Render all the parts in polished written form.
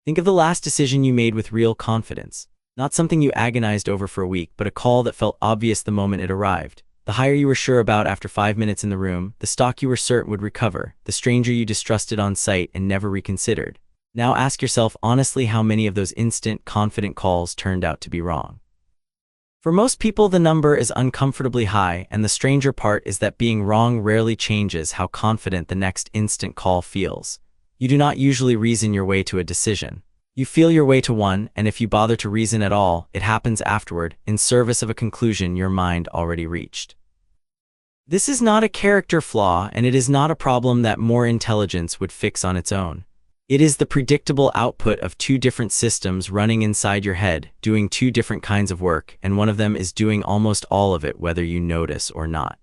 Think of the last decision you made with real confidence. Not something you agonized over for a week, but a call that felt obvious the moment it arrived. The hire you were sure about after 5 minutes in the room, the stock you were certain would recover, the stranger you distrusted on sight and never reconsidered. Now ask yourself honestly how many of those instant, confident calls turned out to be wrong. For most people, the number is uncomfortably high, and the stranger part is that being wrong rarely changes how confident the next instant call feels. You do not usually reason your way to a decision. You feel your way to one, and if you bother to reason at all, it happens afterward, in service of a conclusion your mind already reached. This is not a character flaw, and it is not a problem that more intelligence would fix on its own. It is the predictable output of two different systems running inside your head, doing two different kinds of work, and one of them is doing almost all of it whether you notice or not.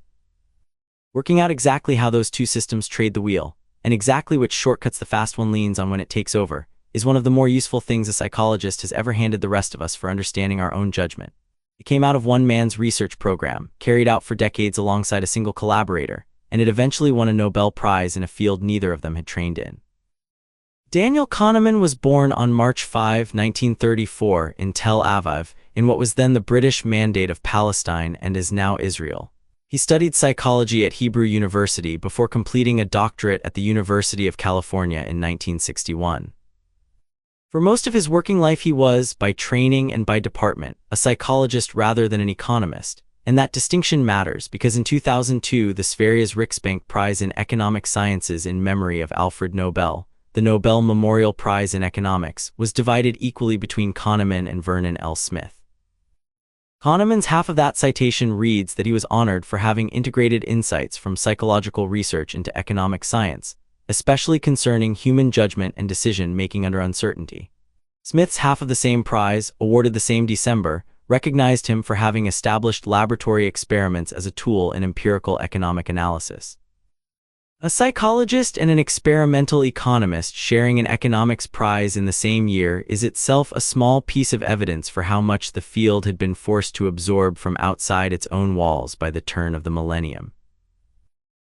Working out exactly how those two systems trade the wheel, and exactly which shortcuts the fast one leans on when it takes over, is one of the more useful things a psychologist has ever handed the rest of us for understanding our own judgment. It came out of one man's research program, carried out for decades alongside a single collaborator, and it eventually won a Nobel Prize in a field neither of them had trained in. Daniel Kahneman was born on March 5, 1934, in Tel Aviv, in what was then the British Mandate of Palestine and is now Israel. He studied psychology at Hebrew University before completing a doctorate at the University of California in 1961. For most of his working life he was, by training and by department, a psychologist rather than an economist, and that distinction matters because in 2002 the Sveriges Riksbank Prize in Economic Sciences in memory of Alfred Nobel, the Nobel Memorial Prize in Economics, was divided equally between Kahneman and Vernon L. Smith. Kahneman's half of that citation reads that he was honored for having integrated insights from psychological research into economic science, especially concerning human judgment and decision-making under uncertainty. Smith's half of the same prize, awarded the same December, recognized him for having established laboratory experiments as a tool in empirical economic analysis. A psychologist and an experimental economist sharing an economics prize in the same year is itself a small piece of evidence for how much the field had been forced to absorb from outside its own walls by the turn of the millennium.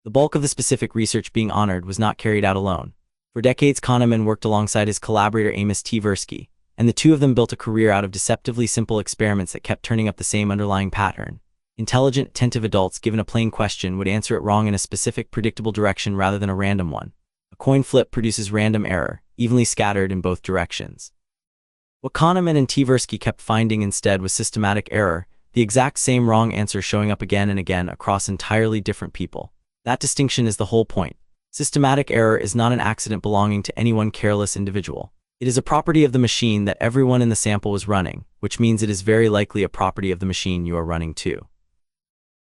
The bulk of the specific research being honored was not carried out alone. For decades, Kahneman worked alongside his collaborator Amos Tversky, and the two of them built a career out of deceptively simple experiments that kept turning up the same underlying pattern. Intelligent, attentive adults given a plain question would answer it wrong in a specific, predictable direction rather than a random one. A coin flip produces random error, evenly scattered in both directions. What Kahneman and Tversky kept finding instead was systematic error, the exact same wrong answer showing up again and again across entirely different people. That distinction is the whole point. Systematic error is not an accident belonging to any one careless individual. It is a property of the machine that everyone in the sample was running, which means it is very likely a property of the machine you are running too.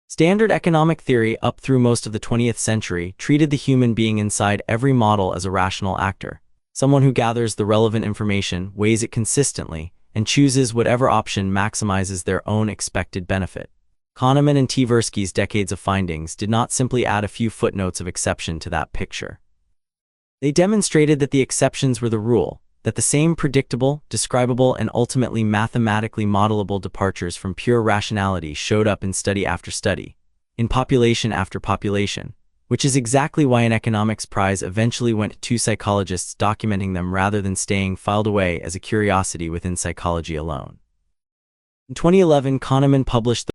Standard economic theory up through most of the 20th century treated the human being inside every model as a rational actor, someone who gathers the relevant information, weighs it consistently, and chooses whatever option maximizes their own expected benefit. Kahneman and Tversky's decades of findings did not simply add a few footnotes of exception to that picture. They demonstrated that the exceptions were the rule, that the same predictable, describable, and ultimately mathematically modelable departures from pure rationality showed up in study after study, in population after population, which is exactly why an economics prize eventually went to two psychologists documenting them rather than staying filed away as a curiosity within psychology alone. In 2011, Kahneman published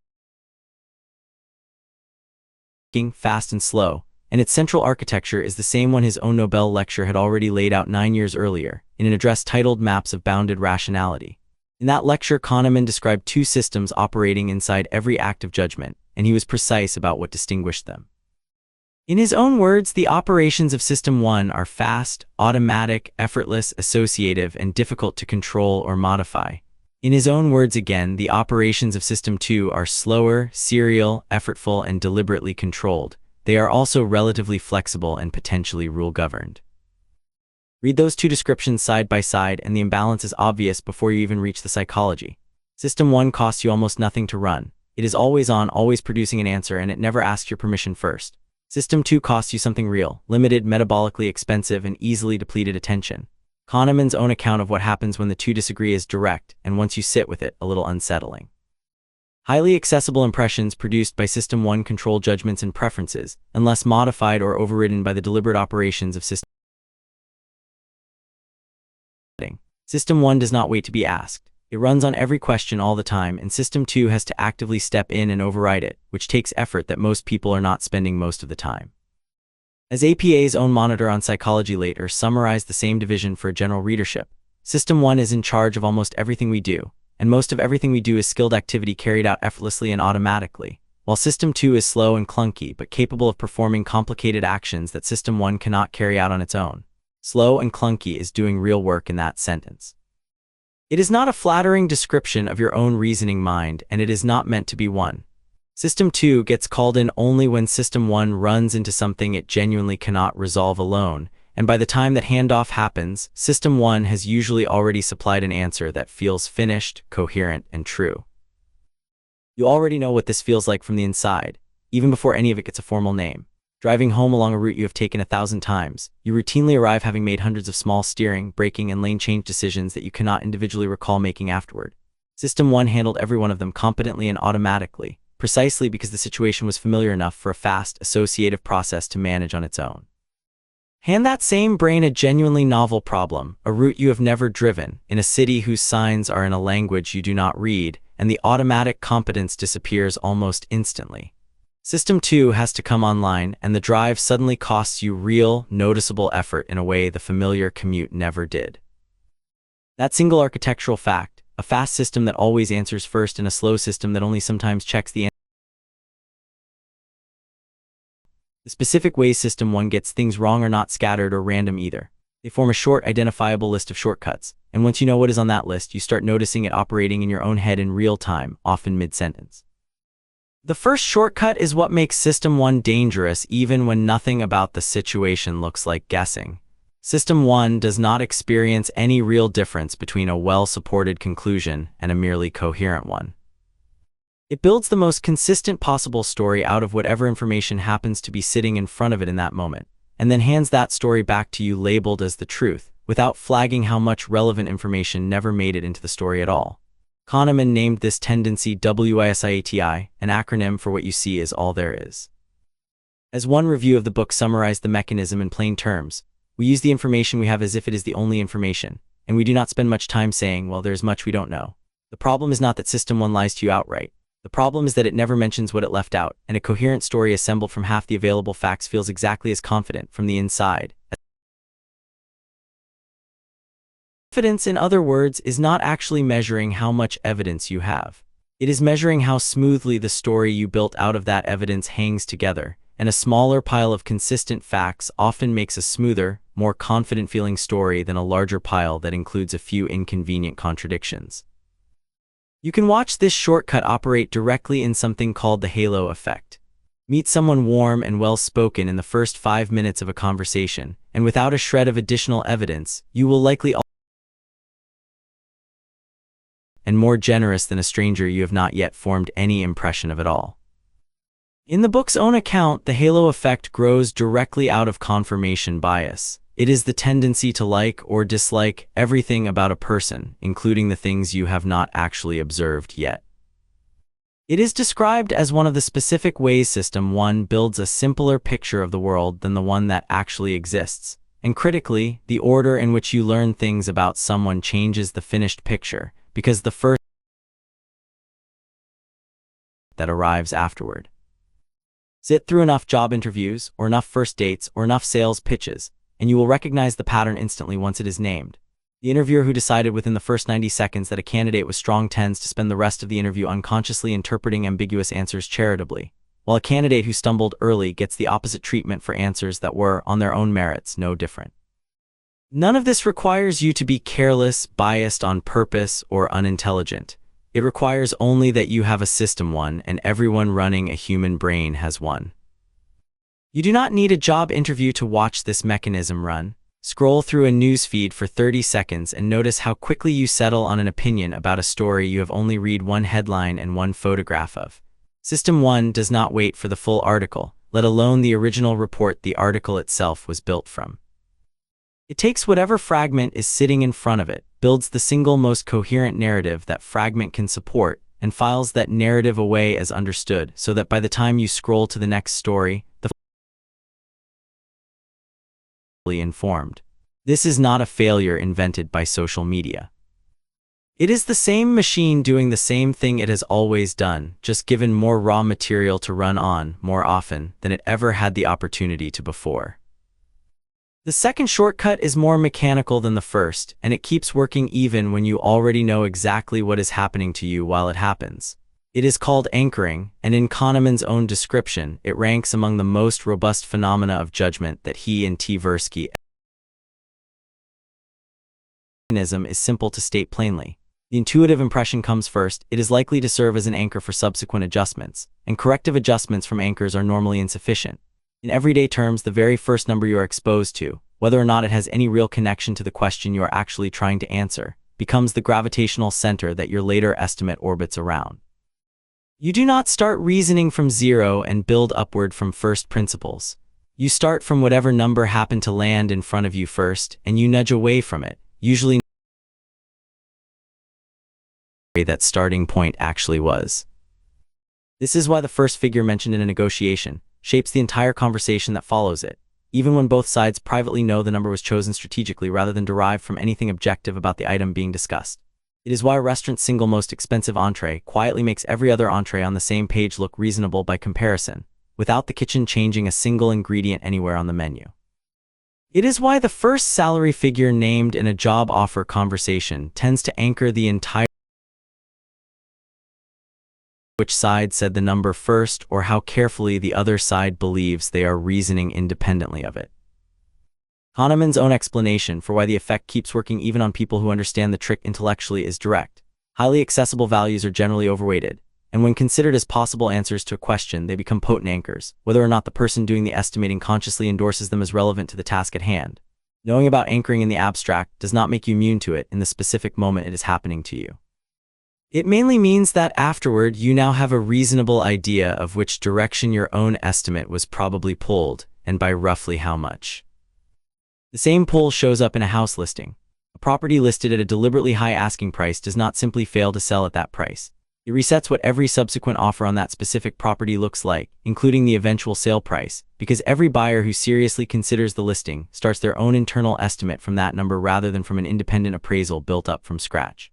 The Fast and Slow, and its central architecture is the same one his own Nobel lecture had already laid out 9 years earlier, in an address titled Maps of Bounded Rationality. In that lecture, Kahneman described two systems operating inside every act of judgment, and he was precise about what distinguished them. In his own words, the operations of System 1 are fast, automatic, effortless, associative, and difficult to control or modify. In his own words again, the operations of System 2 are slower, serial, effortful, and deliberately controlled. They are also relatively flexible and potentially rule-governed. Read those two descriptions side by side and the imbalance is obvious before you even reach the psychology. System 1 costs you almost nothing to run. It is always on, always producing an answer, and it never asks your permission first. System 2 costs you something real, limited, metabolically expensive, and easily depleted attention. Kahneman's own account of what happens when the two disagree is direct, and once you sit with it, a little unsettling. Highly accessible impressions produced by System 1 control judgments and preferences, unless modified or overridden by the deliberate operations of System System 1 does not wait to be asked. It runs on every question all the time, and System 2 has to actively step in and override it, which takes effort that most people are not spending most of the time. As APA's own monitor on psychology later summarized the same division for general readership, System 1 is in charge of almost everything we do, and most of everything we do is skilled activity carried out effortlessly and automatically, while System 2 is slow and clunky but capable of performing complicated actions that System 1 cannot carry out on its own. Slow and clunky is doing real work in that sentence. It is not a flattering description of your own reasoning mind, and it is not meant to be one. System 2 gets called in only when System 1 runs into something it genuinely cannot resolve alone, and by the time that handoff happens, System 1 has usually already supplied an answer that feels finished, coherent, and true. You already know what this feels like from the inside, even before any of it gets a formal name. Driving home along a route you have taken 1,000 times, you routinely arrive having made hundreds of small steering, braking, and lane change decisions that you cannot individually recall making afterward. System 1 handled every one of them competently and automatically, precisely because the situation was familiar enough for a fast, associative process to manage on its own. Hand that same brain a genuinely novel problem, a route you have never driven, in a city whose signs are in a language you do not read, and the automatic competence disappears almost instantly. System 2 has to come online, and the drive suddenly costs you real, noticeable effort in a way the familiar commute never did. That single architectural fact, a fast system that always answers first and a slow system that only sometimes checks the specific ways System 1 gets things wrong are not scattered or random either. They form a short, identifiable list of shortcuts, and once you know what is on that list, you start noticing it operating in your own head in real time, often mid-sentence. The first shortcut is what makes System 1 dangerous even when nothing about the situation looks like guessing. System 1 does not experience any real difference between a well-supported conclusion and a merely coherent one. It builds the most consistent possible story out of whatever information happens to be sitting in front of it in that moment, and then hands that story back to you labeled as the truth, without flagging how much relevant information never made it into the story at all. Kahneman named this tendency WISIATI, an acronym for what you see is all there is. As one review of the book summarized the mechanism in plain terms, we use the information we have as if it is the only information, and we do not spend much time saying, well, there's much we don't know. The problem is not that System 1 lies to you outright. The problem is that it never mentions what it left out, and a coherent story assembled from half the available facts feels exactly as confident from the inside. Confidence, in other words, is not actually measuring how much evidence you have. It is measuring how smoothly the story you built out of that evidence hangs together, and a smaller pile of consistent facts often makes a smoother, more confident-feeling story than a larger pile that includes a few inconvenient contradictions. You can watch this shortcut operate directly in something called the halo effect. Meet someone warm and well-spoken in the first 5 minutes of a conversation, and without a shred of additional evidence, you will likely and more generous than a stranger you have not yet formed any impression of at all. In the book's own account, the halo effect grows directly out of confirmation bias. It is the tendency to like or dislike everything about a person, including the things you have not actually observed yet. It is described as one of the specific ways System 1 builds a simpler picture of the world than the one that actually exists. And critically, the order in which you learn things about someone changes the finished picture, because the first that arrives afterward. Sit through enough job interviews, or enough first dates, or enough sales pitches, and you will recognize the pattern instantly once it is named. The interviewer who decided within the first 90 seconds that a candidate was strong tends to spend the rest of the interview unconsciously interpreting ambiguous answers charitably, while a candidate who stumbled early gets the opposite treatment for answers that were, on their own merits, no different. None of this requires you to be careless, biased on purpose, or unintelligent. It requires only that you have a System 1, and everyone running a human brain has one. You do not need a job interview to watch this mechanism run. Scroll through a newsfeed for 30 seconds and notice how quickly you settle on an opinion about a story you have only read one headline and one photograph of. System 1 does not wait for the full article, let alone the original report the article itself was built from. It takes whatever fragment is sitting in front of it, builds the single most coherent narrative that fragment can support, and files that narrative away as understood so that by the time you scroll to the next story, the fully informed. This is not a failure invented by social media. It is the same machine doing the same thing it has always done, just given more raw material to run on more often than it ever had the opportunity to before. The second shortcut is more mechanical than the first, and it keeps working even when you already know exactly what is happening to you while it happens. It is called anchoring, and in Kahneman's own description, it ranks among the most robust phenomena of judgment that he and Tversky. Mechanism is simple to state plainly. The intuitive impression comes first. It is likely to serve as an anchor for subsequent adjustments, and corrective adjustments from anchors are normally insufficient. In everyday terms, the very first number you are exposed to, whether or not it has any real connection to the question you are actually trying to answer, becomes the gravitational center that your later estimate orbits around. You do not start reasoning from zero and build upward from first principles. You start from whatever number happened to land in front of you first, and you nudge away from it, usually that starting point actually was. This is why the first figure mentioned in a negotiation shapes the entire conversation that follows it, even when both sides privately know the number was chosen strategically rather than derived from anything objective about the item being discussed. It is why a restaurant's single most expensive entree quietly makes every other entree on the same page look reasonable by comparison, without the kitchen changing a single ingredient anywhere on the menu. It is why the first salary figure named in a job offer conversation tends to anchor the entire which side said the number first or how carefully the other side believes they are reasoning independently of it. Kahneman's own explanation for why the effect keeps working even on people who understand the trick intellectually is direct. Highly accessible values are generally overweighted, and when considered as possible answers to a question, they become potent anchors, whether or not the person doing the estimating consciously endorses them as relevant to the task at hand. Knowing about anchoring in the abstract does not make you immune to it in the specific moment it is happening to you. It mainly means that afterward you now have a reasonable idea of which direction your own estimate was probably pulled, and by roughly how much. The same pull shows up in a house listing. A property listed at a deliberately high asking price does not simply fail to sell at that price. It resets what every subsequent offer on that specific property looks like, including the eventual sale price, because every buyer who seriously considers the listing starts their own internal estimate from that number rather than from an independent appraisal built up from scratch.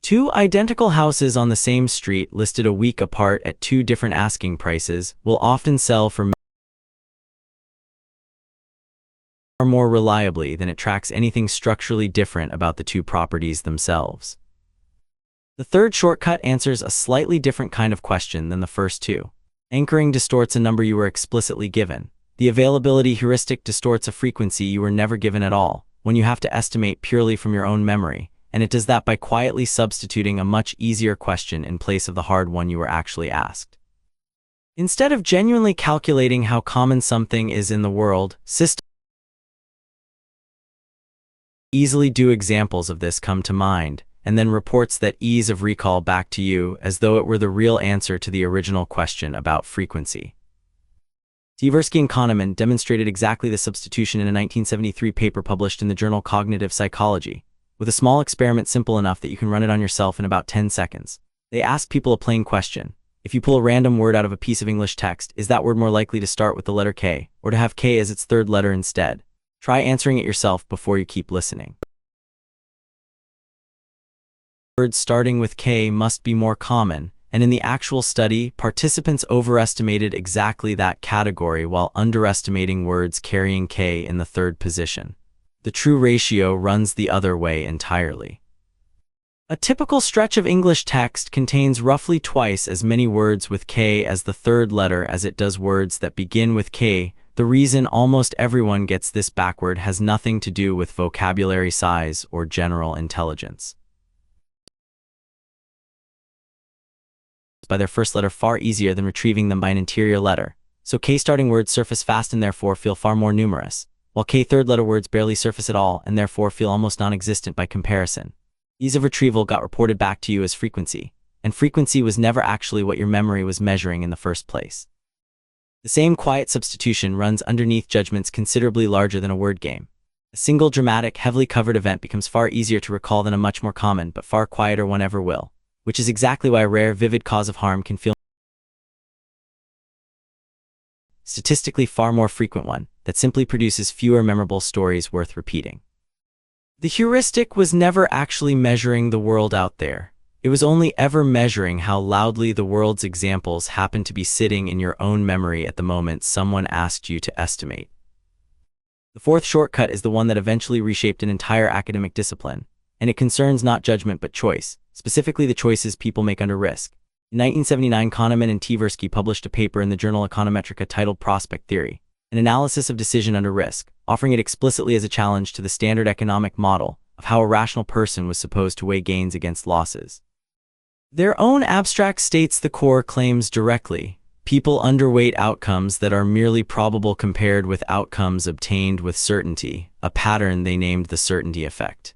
Two identical houses on the same street listed a week apart at two different asking prices will often sell for more reliably than it tracks anything structurally different about the two properties themselves. The third shortcut answers a slightly different kind of question than the first two. Anchoring distorts a number you were explicitly given. The availability heuristic distorts a frequency you were never given at all, when you have to estimate purely from your own memory, and it does that by quietly substituting a much easier question in place of the hard one you were actually asked. Instead of genuinely calculating how common something is in the world, systems easily do. Examples of this come to mind, and then reports that ease of recall back to you as though it were the real answer to the original question about frequency. Tversky and Kahneman demonstrated exactly this substitution in a 1973 paper published in the journal Cognitive Psychology, with a small experiment simple enough that you can run it on yourself in about 10 seconds. They asked people a plain question. If you pull a random word out of a piece of English text, is that word more likely to start with the letter K, or to have K as its third letter instead? Try answering it yourself before you keep listening. Words starting with K must be more common, and in the actual study, participants overestimated exactly that category while underestimating words carrying K in the third position. The true ratio runs the other way entirely. A typical stretch of English text contains roughly twice as many words with K as the third letter as it does words that begin with K. The reason almost everyone gets this backward has nothing to do with vocabulary size or general intelligence. By their first letter far easier than retrieving them by an interior letter, so K-starting words surface fast and therefore feel far more numerous, while K third-letter words barely surface at all and therefore feel almost non-existent by comparison. Ease of retrieval got reported back to you as frequency, and frequency was never actually what your memory was measuring in the first place. The same quiet substitution runs underneath judgments considerably larger than a word game. A single dramatic, heavily covered event becomes far easier to recall than a much more common but far quieter one ever will, which is exactly why a rare, vivid cause of harm can feel statistically far more frequent one than that simply produces fewer memorable stories worth repeating. The heuristic was never actually measuring the world out there. It was only ever measuring how loudly the world's examples happened to be sitting in your own memory at the moment someone asked you to estimate. The fourth shortcut is the one that eventually reshaped an entire academic discipline, and it concerns not judgment but choice, specifically the choices people make under risk. In 1979, Kahneman and Tversky published a paper in the journal Econometrica titled Prospect Theory, an analysis of decision under risk, offering it explicitly as a challenge to the standard economic model of how a rational person was supposed to weigh gains against losses. Their own abstract states the core claims directly. People underweight outcomes that are merely probable compared with outcomes obtained with certainty, a pattern they named the certainty effect.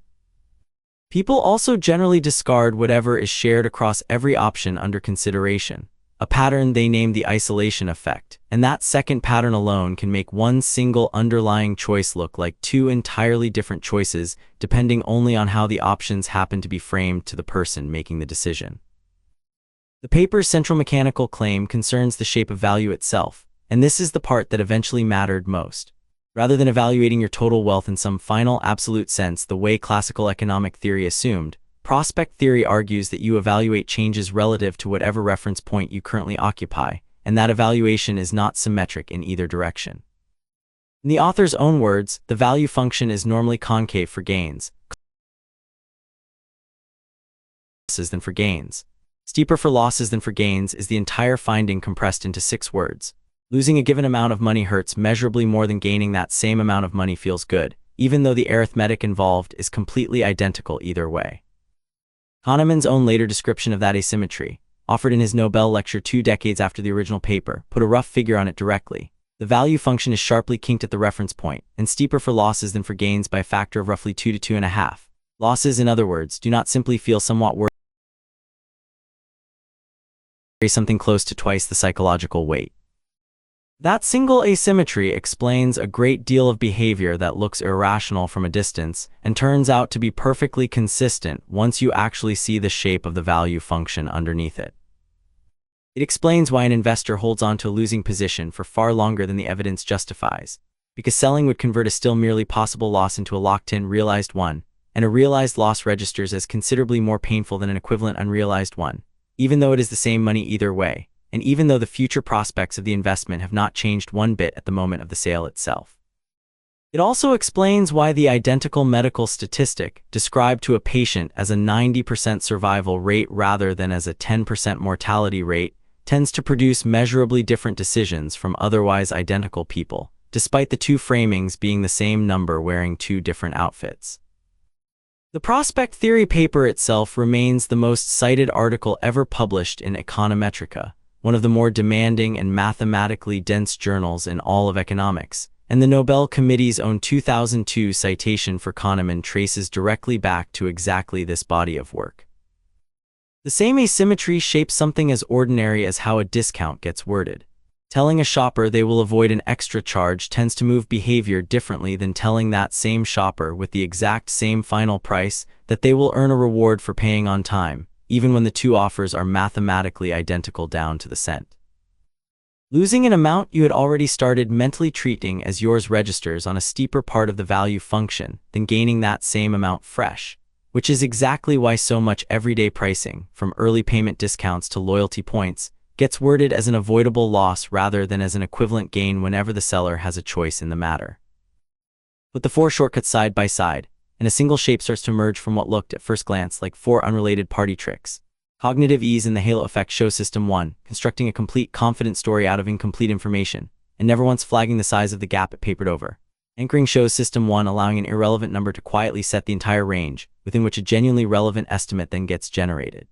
People also generally discard whatever is shared across every option under consideration, a pattern they named the isolation effect, and that second pattern alone can make one single underlying choice look like two entirely different choices depending only on how the options happen to be framed to the person making the decision. The paper's central mechanical claim concerns the shape of value itself, and this is the part that eventually mattered most. Rather than evaluating your total wealth in some final absolute sense the way classical economic theory assumed, prospect theory argues that you evaluate changes relative to whatever reference point you currently occupy, and that evaluation is not symmetric in either direction. In the author's own words, the value function is normally concave for gains, losses than for gains. Steeper for losses than for gains is the entire finding compressed into 6 words. Losing a given amount of money hurts measurably more than gaining that same amount of money feels good, even though the arithmetic involved is completely identical either way. Kahneman's own later description of that asymmetry, offered in his Nobel lecture 2 decades after the original paper, put a rough figure on it directly. The value function is sharply kinked at the reference point, and steeper for losses than for gains by a factor of roughly 2 to 2.5. Losses, in other words, do not simply feel somewhat worse, something close to twice the psychological weight. That single asymmetry explains a great deal of behavior that looks irrational from a distance and turns out to be perfectly consistent once you actually see the shape of the value function underneath it. It explains why an investor holds on to a losing position for far longer than the evidence justifies, because selling would convert a still merely possible loss into a locked-in realized one, and a realized loss registers as considerably more painful than an equivalent unrealized one, even though it is the same money either way, and even though the future prospects of the investment have not changed one bit at the moment of the sale itself. It also explains why the identical medical statistic, described to a patient as a 90% survival rate rather than as a 10% mortality rate, tends to produce measurably different decisions from otherwise identical people, despite the two framings being the same number wearing two different outfits. The prospect theory paper itself remains the most cited article ever published in Econometrica, one of the more demanding and mathematically dense journals in all of economics, and the Nobel Committee's own 2002 citation for Kahneman traces directly back to exactly this body of work. The same asymmetry shapes something as ordinary as how a discount gets worded. Telling a shopper they will avoid an extra charge tends to move behavior differently than telling that same shopper with the exact same final price that they will earn a reward for paying on time, even when the two offers are mathematically identical down to the cent. Losing an amount you had already started mentally treating as yours registers on a steeper part of the value function than gaining that same amount fresh, which is exactly why so much everyday pricing, from early payment discounts to loyalty points, gets worded as an avoidable loss rather than as an equivalent gain whenever the seller has a choice in the matter. Put the 4 shortcuts side by side, and a single shape starts to emerge from what looked at first glance like 4 unrelated party tricks. Cognitive ease in the halo effect shows System 1, constructing a complete, confident story out of incomplete information, and never once flagging the size of the gap it papered over. Anchoring shows System 1, allowing an irrelevant number to quietly set the entire range, within which a genuinely relevant estimate then gets generated.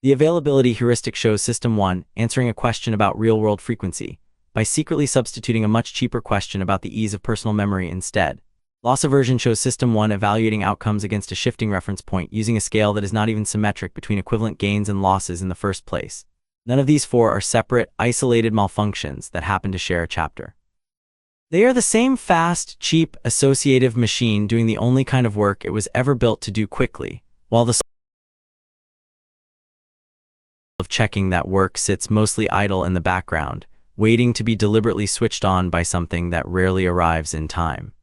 The availability heuristic shows System 1, answering a question about real-world frequency, by secretly substituting a much cheaper question about the ease of personal memory instead. Loss aversion shows System 1 evaluating outcomes against a shifting reference point using a scale that is not even symmetric between equivalent gains and losses in the first place. None of these 4 are separate, isolated malfunctions that happen to share a chapter. They are the same fast, cheap, associative machine doing the only kind of work it was ever built to do quickly, while the of checking that work sits mostly idle in the background, waiting to be deliberately switched on by something that rarely arrives in time.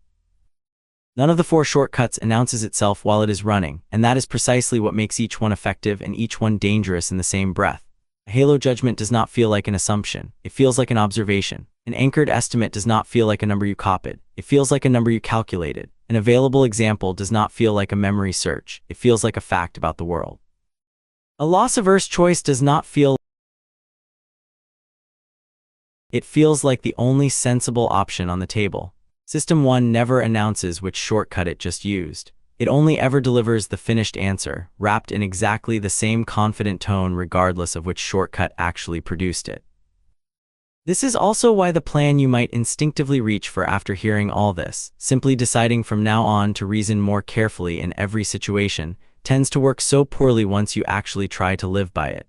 None of the four shortcuts announces itself while it is running, and that is precisely what makes each one effective and each one dangerous in the same breath. A halo judgment does not feel like an assumption, it feels like an observation. An anchored estimate does not feel like a number you copied, it feels like a number you calculated. An available example does not feel like a memory search, it feels like a fact about the world. A loss-averse choice does not feel. It feels like the only sensible option on the table. System 1 never announces which shortcut it just used. It only ever delivers the finished answer, wrapped in exactly the same confident tone regardless of which shortcut actually produced it. This is also why the plan you might instinctively reach for after hearing all this, simply deciding from now on to reason more carefully in every situation, tends to work so poorly once you actually try to live by it.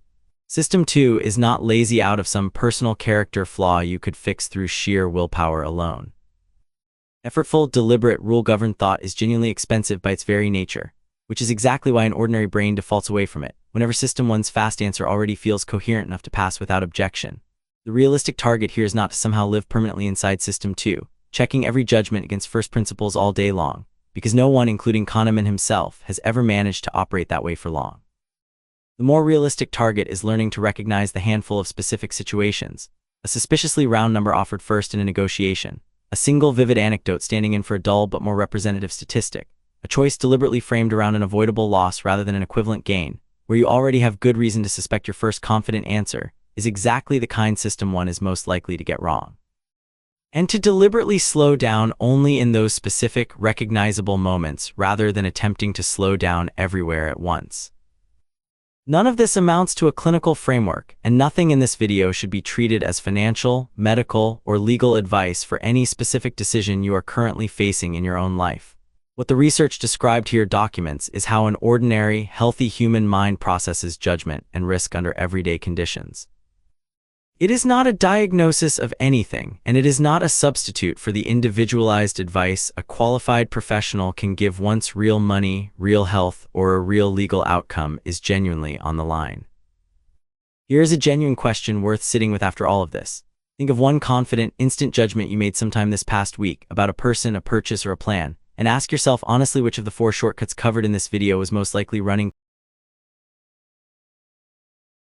System 2 is not lazy out of some personal character flaw you could fix through sheer willpower alone. Effortful, deliberate, rule-governed thought is genuinely expensive by its very nature, which is exactly why an ordinary brain defaults away from it, whenever System 1's fast answer already feels coherent enough to pass without objection. The realistic target here is not to somehow live permanently inside System 2, checking every judgment against first principles all day long, because no one, including Kahneman himself, has ever managed to operate that way for long. The more realistic target is learning to recognize the handful of specific situations, a suspiciously round number offered first in a negotiation, a single vivid anecdote standing in for a dull but more representative statistic, a choice deliberately framed around an avoidable loss rather than an equivalent gain, where you already have good reason to suspect your first confident answer, is exactly the kind System 1 is most likely to get wrong. And to deliberately slow down only in those specific, recognizable moments rather than attempting to slow down everywhere at once. None of this amounts to a clinical framework, and nothing in this video should be treated as financial, medical, or legal advice for any specific decision you are currently facing in your own life. What the research described here documents is how an ordinary, healthy human mind processes judgment and risk under everyday conditions. It is not a diagnosis of anything, and it is not a substitute for the individualized advice a qualified professional can give once real money, real health, or a real legal outcome is genuinely on the line. Here is a genuine question worth sitting with after all of this. Think of one confident, instant judgment you made sometime this past week about a person, a purchase, or a plan, and ask yourself honestly which of the four shortcuts covered in this video was most likely running.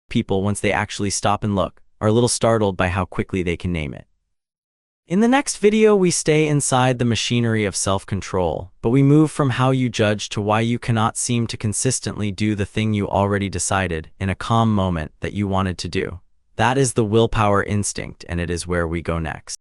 People, once they actually stop and look, are a little startled by how quickly they can name it. In the next video, we stay inside the machinery of self-control, but we move from how you judge to why you cannot seem to consistently do the thing you already decided in a calm moment that you wanted to do. That is the willpower instinct, and it is where we go next.